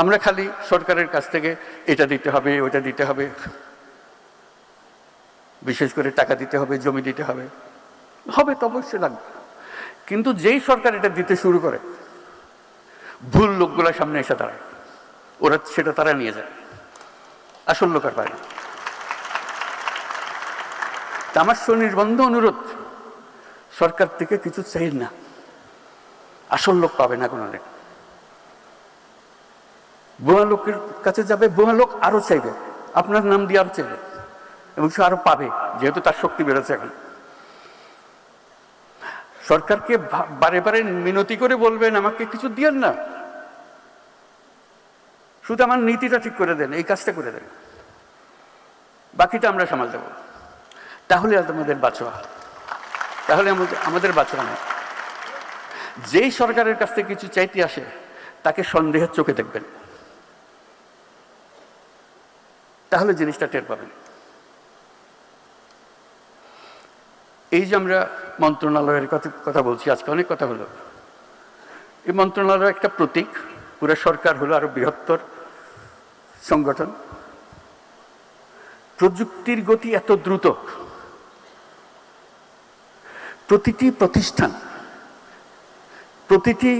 আমরা খালি সরকারের কাছ থেকে এটা দিতে হবে, ওটা দিতে হবে, বিশেষ করে টাকা দিতে হবে, জমি দিতে হবে, হবে তো অবশ্যই লাগবে। কিন্তু যেই সরকার এটা দিতে শুরু করে, ভুল লোকগুলোর সামনে এসে দাঁড়ায়, ওরা সেটা তারা নিয়ে যায়, আসল লোক আর পায় না। তা আমার সুনির্বন্ধ অনুরোধ, সরকার থেকে কিছু চাই না, আসল লোক পাবে না কোনোদিন। ভুয়া লোকের কাছে যাবে, ভুয়া লোক আরো চাইবে, আপনার নাম দিয়ে আরো চাইবে, এবং সে আরো পাবে, যেহেতু তার শক্তি বেড়েছে এখন। সরকারকে বারে বারে মিনতি করে বলবেন, আমাকে কিছু দিয়েন না, শুধু আমার নীতিটা ঠিক করে দেন, এই কাজটা করে দেন, বাকিটা আমরা সামাল দেব। তাহলে আমাদের বাঁচোয়া, তাহলে আমাদের বাঁচোয়া না। যেই সরকারের কাছ থেকে কিছু চাইতে আসে, তাকে সন্দেহের চোখে দেখবেন, তাহলে জিনিসটা টের পাবেন। এই যে আমরা মন্ত্রণালয়ের কথা বলছি, আজকে অনেক কথা হলো। এই মন্ত্রণালয় একটা প্রতীক, পুরো সরকার হলো আরো বৃহত্তর সংগঠন। প্রযুক্তির গতি এত দ্রুত, প্রতিটি প্রতিষ্ঠান, প্রতিটি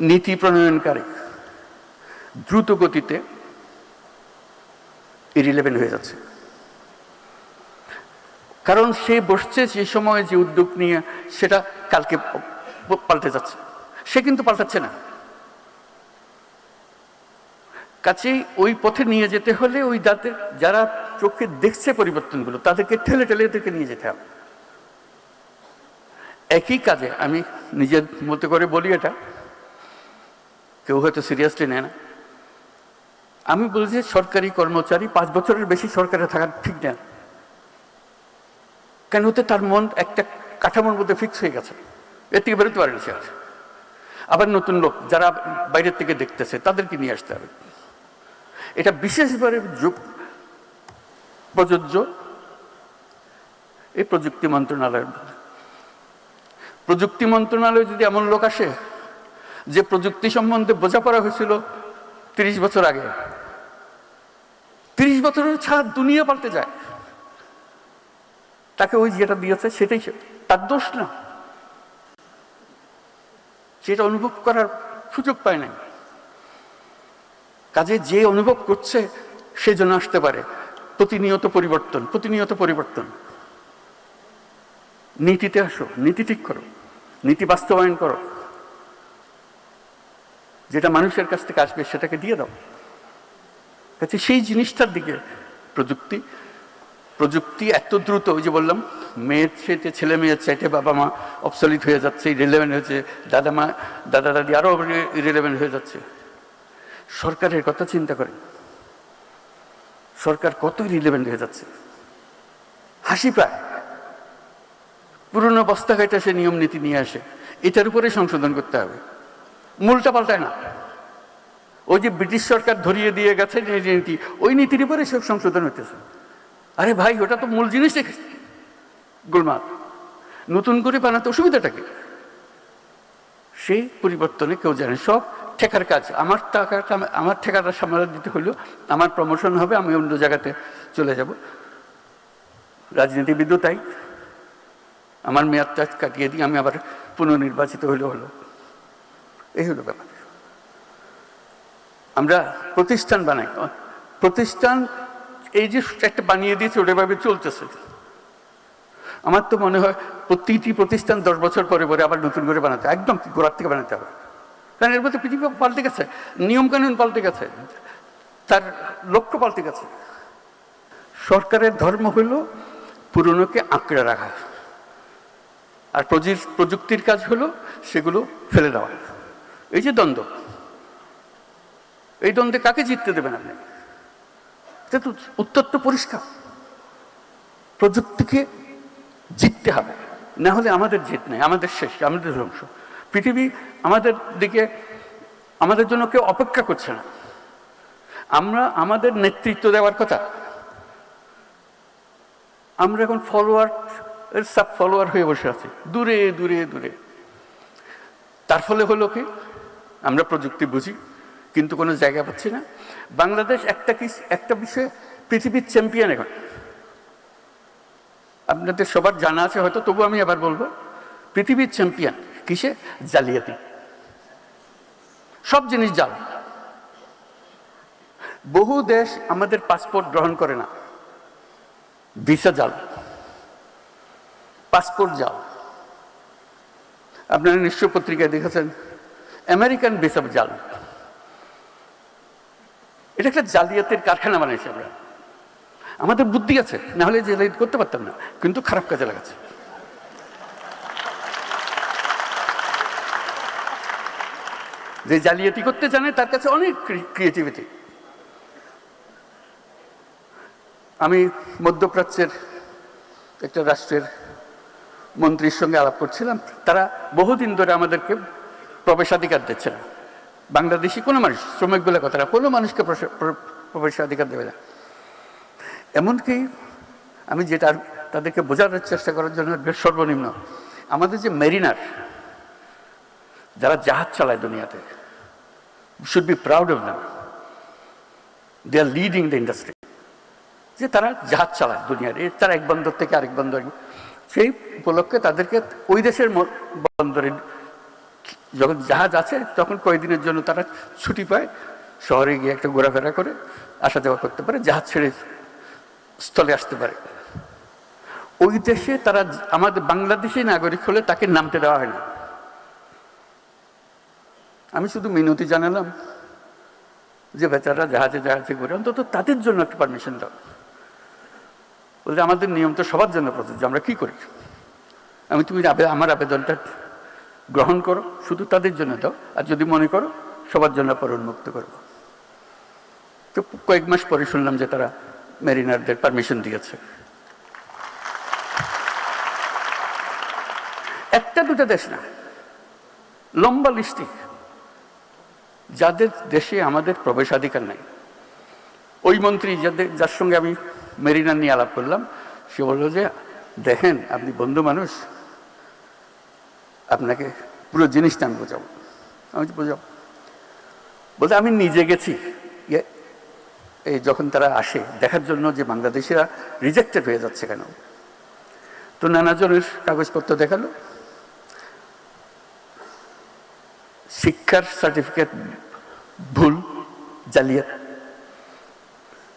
নীতি প্রণয়নকারী দ্রুত গতিতে ইরিলেভেন্ট হয়ে যাচ্ছে। কারণ সে বসছে যে সময় যে উদ্যোগ নিয়ে, সেটা কালকে পাল্টে যাচ্ছে, সে কিন্তু পাল্টাচ্ছে না। কাছেই ওই পথে নিয়ে যেতে হলে ওই যারা চোখে দেখছে পরিবর্তনগুলো, তাদেরকে ঠেলে ঠেলে এদেরকে নিয়ে যেতে হবে। একই কাজে আমি নিজের মতো করে বলি, এটা কেউ হয়তো সিরিয়াসলি নেয় না। আমি বলি যে সরকারি কর্মচারী 5 বছরের বেশি সরকারে থাকা ঠিক না, কেন হতে তার মন একটা কাঠামোর মধ্যে ফিক্স হয়ে গেছে, এর থেকে বেরোতে পারেন সে। আবার নতুন লোক যারা বাইরের থেকে দেখতেছে, তাদেরকে নিয়ে আসতে হবে। এটা বিশেষভাবে প্রযোজ্য এই প্রযুক্তি মন্ত্রণালয়ের। প্রযুক্তি মন্ত্রণালয়ে যদি এমন লোক আসে যে প্রযুক্তি সম্বন্ধে বোঝাপড়া হয়েছিল 30 বছর আগে, 30 বছরের ছাড়া দুনিয়া পাল্টে যায়, তাকে ওই যেটা দিয়েছে সেটাই তার দোষ না, সেটা অনুভব করার সুযোগ পায় নাই। কাজে যে অনুভব করছে সে জন্য আসতে পারে। প্রতিনিয়ত পরিবর্তন, প্রতিনিয়ত পরিবর্তন। নীতিতে আসো, নীতি ঠিক করো, নীতি বাস্তবায়ন করো, যেটা মানুষের কাছ থেকে আসবে সেটাকে দিয়ে দাও। কাজে সেই জিনিসটার দিকে প্রযুক্তি এত দ্রুত, ওই যে বললাম, মেয়ের চাইতে ছেলে মেয়ের চাইতে বাবা মা অবসলিট হয়ে যাচ্ছে, ইরিলেভেন্ট হয়েছে, দাদা দাদি আরো ইরিলেভেন্ট হয়ে যাচ্ছে। সরকারের কথা চিন্তা করেন, সরকার কত ইরিলেভেন্ট হয়ে যাচ্ছে, হাসি পায়। পুরনো বস্তা ঘাইটা সে নিয়ম নীতি নিয়ে আসে, এটার উপরে সংশোধন করতে হবে, মূলটা পাল্টায় না। ওই যে ব্রিটিশ সরকার ধরিয়ে দিয়ে গেছে নীতি, ওই নীতির উপরে সব সংশোধন হইতেছে। আরে ভাই, ওটা তো মূল জিনিস গোলমাল, নতুন করে বানাতে অসুবিধাটা কি? সেই পরিবর্তনে কেউ জানে, সব ঠেকার কাজ। আমার ঠেকাটা সামলা দিতে হলো, আমার প্রমোশন হবে, আমি অন্য জায়গাতে চলে যাব। রাজনীতিবিদও তাই, আমার মেয়াদটা কাটিয়ে দিয়ে আমি আবার পুনর্নির্বাচিত হলো। এই হলো ব্যাপার। আমরা প্রতিষ্ঠান বানাই, প্রতিষ্ঠান এই যে একটা বানিয়ে দিয়েছে, ওটা ভাবে চলতেছে। আমার তো মনে হয় প্রতিটি প্রতিষ্ঠান 10 বছর পরে পরে আবার নতুন করে বানাতে, একদম গোড়ার থেকে বানাতে হবে। কারণ এর মধ্যে পৃথিবী পাল্টে গেছে, নিয়ম কানুন পাল্টে গেছে, তার লক্ষ্য পাল্টে গেছে। সরকারের ধর্ম হল পুরনোকে আঁকড়ে রাখা, আর প্রযুক্তির কাজ হলো সেগুলো ফেলে দেওয়া। এই যে দ্বন্দ্ব, এই দ্বন্দ্বে কাকে জিততে দেবেন আপনি? এটা তো উত্তর তো পরিষ্কার, প্রযুক্তিকে জিততে হবে, না হলে আমাদের জিত নেই, আমাদের শেষ, আমাদের ধ্বংস। পৃথিবী আমাদের দিকে, আমাদের জন্য কেউ অপেক্ষা করছে না। আমরা আমাদের নেতৃত্ব দেওয়ার কথা, আমরা এখন সাব ফলোয়ার হয়ে বসে আছি, দূরে দূরে দূরে। তার ফলে হলো কি, আমরা প্রযুক্তি বুঝি, কিন্তু কোনো জায়গা পাচ্ছি না। বাংলাদেশ একটা বিষয়ে পৃথিবীর চ্যাম্পিয়ন এখন। আপনাদের সবার জানা আছে হয়তো, তবু আমি আবার বলবো, পৃথিবীর চ্যাম্পিয়ন কিসে? জালিয়াতি। সব জিনিস জাল। বহু দেশ আমাদের পাসপোর্ট গ্রহণ করে না, ভিসা জাল, পাসপোর্ট জাল। আপনারা নিশ্চয় পত্রিকায় দেখেছেন আমেরিকান ভিসা জাল। এটা একটা জালিয়াতের কারখানা বানাইছি আমরা। আমাদের বুদ্ধি আছে, না হলে জালিয়াতি করতে পারতাম না, কিন্তু খারাপ কাজে লাগাচ্ছে। যে জালিয়াতি করতে জানে তার কাছে অনেক ক্রিয়েটিভিটি। আমি মধ্যপ্রাচ্যের একটা রাষ্ট্রের মন্ত্রীর সঙ্গে আলাপ করছিলাম। তারা বহুদিন ধরে আমাদেরকে প্রবেশাধিকার দিচ্ছে না। বাংলাদেশি কোনো মানুষ, শ্রমিক বলে কথাটা, কোনো মানুষকে প্রবেশাধিকার দেবে না। এমনকি আমি যেটা তাদেরকে বোঝানোর চেষ্টা করার জন্য সর্বনিম্ন, আমাদের যে মেরিনার যারা জাহাজ চালায় দুনিয়াতে, should be proud of them, they are leading the industry. যে তারা জাহাজ চালায় দুনিয়ার, তারা এক বন্দর থেকে আরেক বন্দর, সেই উপলক্ষে তাদেরকে ওই দেশের বন্দরে যখন জাহাজ আছে তখন কয়েকদিনের জন্য তারা ছুটি পায়, শহরে গিয়ে একটা ঘোরাফেরা করে আসা যাওয়া করতে পারে, জাহাজ ছেড়ে স্থলে আসতে পারে। ওই দেশে তারা আমাদের বাংলাদেশি নাগরিক হলে তাকে নামতে দেওয়া হয় না। আমি শুধু মিনতি জানালাম যে বেচারা জাহাজে জাহাজে ঘুরে, অন্তত তাদের জন্য একটা পারমিশন দাও। বলতে আমাদের নিয়ম তো সবার জন্য প্রযোজ্য, আমরা কি করি? তুমি আমার আবেদনটা গ্রহণ করো, শুধু তাদের জন্য দাও, আর যদি মনে করো সবার জন্য পর উন্মুক্ত করবো। তো কয়েক মাস পরে শুনলাম যে তারা মেরিনারদের পারমিশন দিয়েছে। একটা দুটা দেশ না, লম্বা লিস্টি যাদের দেশে আমাদের প্রবেশাধিকার নাই। ওই মন্ত্রী যার সঙ্গে আমি মেরিনার নিয়ে আলাপ করলাম, সে বললো যে দেখেন আপনি বন্ধু মানুষ, আপনাকে পুরো জিনিসটা আমি বোঝাবো। আমি বোঝাবো বলতে আমি নিজে গেছি, এই যখন তারা আসে দেখার জন্য যে বাংলাদেশিরা রিজেক্টেড হয়ে যাচ্ছে কেন, তো নানাজনের কাগজপত্র দেখালো, শিক্ষার সার্টিফিকেট ভুল, জালিয়াত।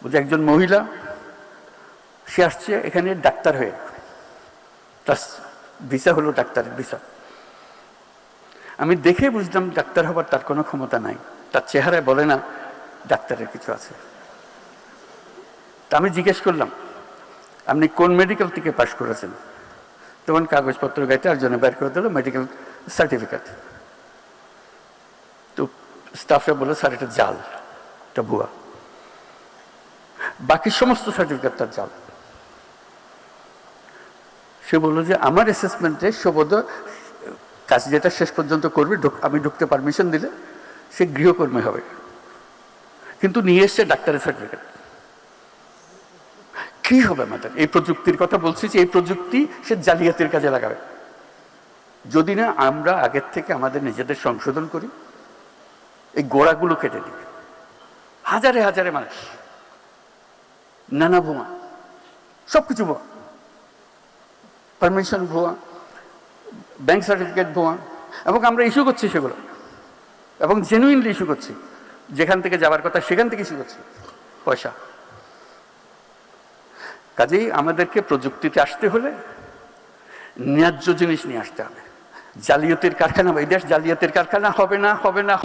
বলছে একজন মহিলা, সে আসছে এখানে ডাক্তার হয়ে, তার ভিসা হলো ডাক্তারের ভিসা। আমি দেখে বুঝলাম ডাক্তার হবার তার কোনো ক্ষমতা নাই, তার চেহারায় বলে না ডাক্তারের কিছু আছে। তা আমি জিজ্ঞেস করলাম আপনি কোন মেডিকেল থেকে পাশ করেছেন? তখন কাগজপত্র গাইতে আর জন্য বের করে দিল মেডিকেল সার্টিফিকেট। তো স্টাফরা বললো স্যার এটা জাল, এটা ভুয়া, বাকি সমস্ত সার্টিফিকেট তার জাল। সে বললো যে আমার অ্যাসেসমেন্টে সবদ কাজ যেটা শেষ পর্যন্ত করবে, আমি ঢুকতে পারমিশন দিলে সে গৃহকর্মী হবে, কিন্তু নিয়ে এসছে ডাক্তারের সার্টিফিকেট। কি হবে আমাদের? এই প্রযুক্তির কথা বলছি যে এই প্রযুক্তি সে জালিয়াতির কাজে লাগাবে। যদি না আমরা আগের থেকে আমাদের নিজেদের সংশোধন করি, এই গোড়াগুলো কেটে দিই। হাজারে হাজারে মানুষ, নানা ভুয়া, সবকিছু ভুয়া, পারমিশন ভুয়া, ব্যাংক সার্টিফিকেট ভুয়া, এবং আমরা ইস্যু করছি সেগুলো, এবং জেনুইনলি ইস্যু করছি। যেখান থেকে যাবার কথা সেখান থেকে ইস্যু করছি পয়সা। কাজেই আমাদেরকে প্রযুক্তিতে আসতে হলে ন্যায্য জিনিস নিয়ে আসতে হবে। জালিয়াতির কারখানা, এই দেশ জালিয়াতির কারখানা হবে না, হবে না।